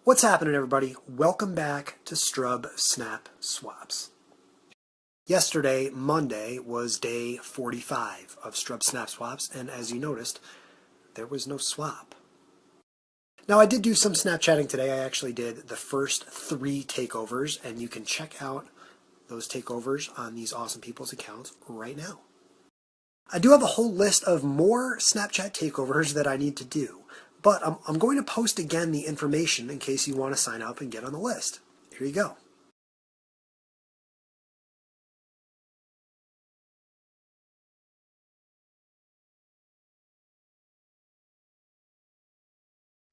What's happening, everybody? Welcome back to Strub Snap Swaps. Yesterday, Monday, was day 45 of Strub Snap Swaps, and as you noticed, there was no swap. Now, I did do some Snapchatting today. I actually did the first 3 takeovers, and you can check out those takeovers on these awesome people's accounts right now. I do have a whole list of more Snapchat takeovers that I need to do. But I'm going to post again the information in case you want to sign up and get on the list. Here you go.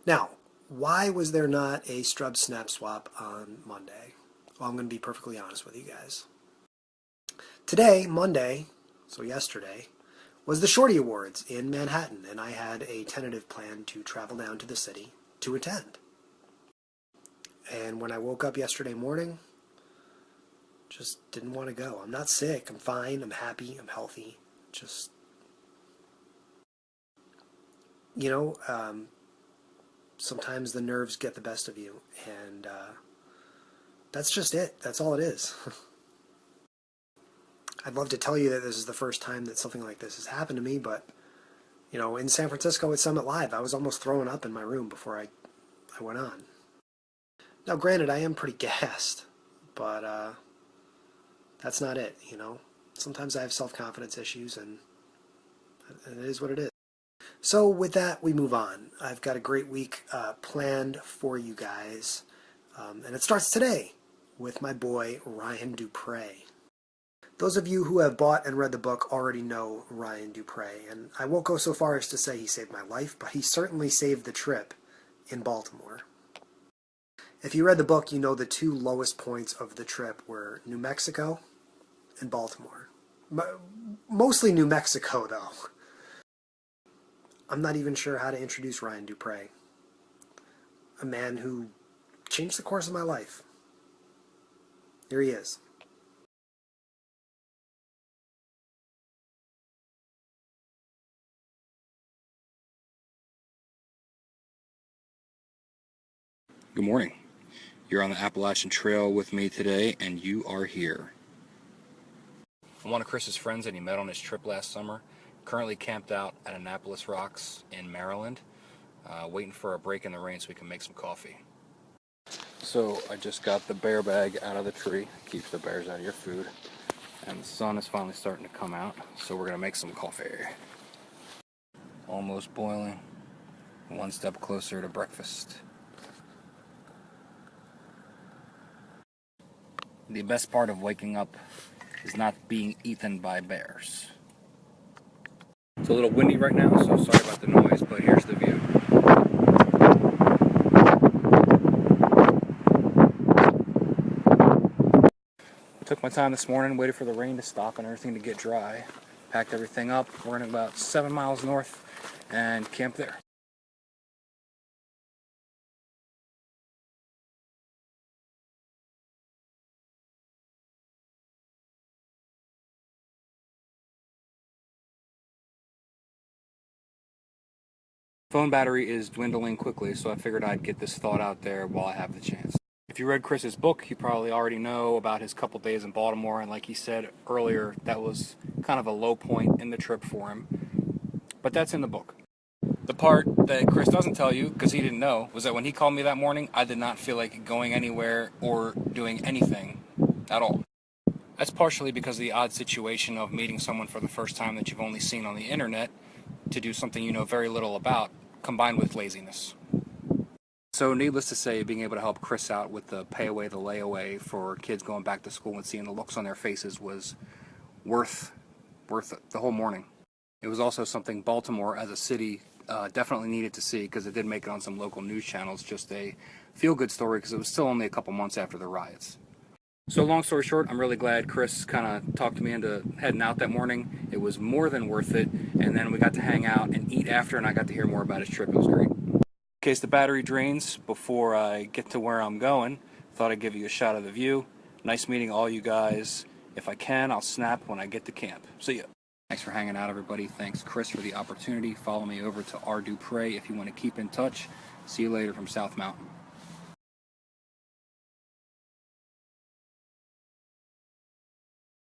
Now, why was there not a Strub Snap Swap on Monday? Well, I'm going to be perfectly honest with you guys. Today, Monday, so yesterday, was the Shorty Awards in Manhattan, and I had a tentative plan to travel down to the city to attend. And when I woke up yesterday morning, just didn't want to go. I'm not sick. I'm fine. I'm happy. I'm healthy. Just, sometimes the nerves get the best of you, and that's just it. That's all it is. I'd love to tell you that this is the first time that something like this has happened to me, but, in San Francisco at Summit Live, I was almost throwing up in my room before I went on. Now, granted, I am pretty gassed, but that's not it, Sometimes I have self-confidence issues, and it is what it is. So with that, we move on. I've got a great week planned for you guys, and it starts today with my boy, Ryan Dupre. Those of you who have bought and read the book already know Ryan Dupre, and I won't go so far as to say he saved my life, but he certainly saved the trip in Baltimore. If you read the book, you know the 2 lowest points of the trip were New Mexico and Baltimore. Mostly New Mexico, though. I'm not even sure how to introduce Ryan Dupre, a man who changed the course of my life. Here he is. Good morning. You're on the Appalachian Trail with me today, and you are here. I'm one of Chris's friends that he met on his trip last summer. Currently camped out at Annapolis Rocks in Maryland, waiting for a break in the rain so we can make some coffee. So I just got the bear bag out of the tree. Keeps the bears out of your food. And the sun is finally starting to come out, so we're going to make some coffee. Almost boiling. One step closer to breakfast. The best part of waking up is not being eaten by bears. It's a little windy right now, so sorry about the noise, but here's the view. Took my time this morning, waited for the rain to stop and everything to get dry. Packed everything up. We're in about 7 miles north and camped there. Phone battery is dwindling quickly, so I figured I'd get this thought out there while I have the chance. If you read Chris's book, you probably already know about his couple days in Baltimore, and like he said earlier, that was kind of a low point in the trip for him. But that's in the book. The part that Chris doesn't tell you, because he didn't know, was that when he called me that morning, I did not feel like going anywhere or doing anything at all. That's partially because of the odd situation of meeting someone for the first time that you've only seen on the internet to do something you know very little about, combined with laziness. So needless to say, being able to help Chris out with the pay away, the layaway for kids going back to school and seeing the looks on their faces was worth the whole morning. It was also something Baltimore as a city definitely needed to see, because it did make it on some local news channels, just a feel-good story, because it was still only a couple months after the riots. So long story short, I'm really glad Chris kind of talked me into heading out that morning. It was more than worth it, and then we got to hang out and eat after, and I got to hear more about his trip. It was great. In case the battery drains before I get to where I'm going, thought I'd give you a shot of the view. Nice meeting all you guys. If I can, I'll snap when I get to camp. See ya. Thanks for hanging out, everybody. Thanks, Chris, for the opportunity. Follow me over to R. Dupre if you want to keep in touch. See you later from South Mountain.